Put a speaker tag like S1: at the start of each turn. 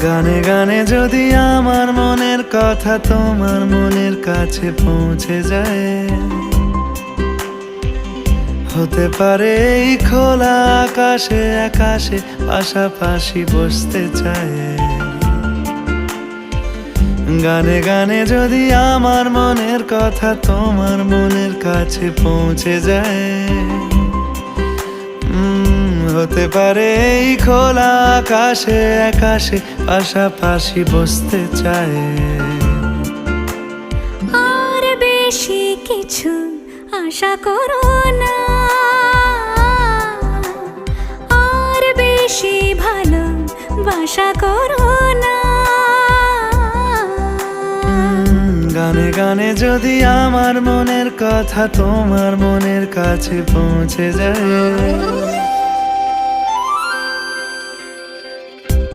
S1: গানে গানে যদি আমার মনের কথা তোমার মনের কাছে পৌঁছে যায়, হতে পারে এই খোলা আকাশে আকাশে পাশাপাশি বসতে চায়। গানে গানে যদি আমার মনের কথা তোমার মনের কাছে পৌঁছে যায়, হতে পারে এই খোলা আকাশে আকাশে পাশাপাশি বসতে চায়।
S2: আর বেশি কিছু আশা করো না, আর বেশি ভালোবাসা করো না।
S1: গানে গানে যদি আমার মনের কথা তোমার মনের কাছে পৌঁছে যায়,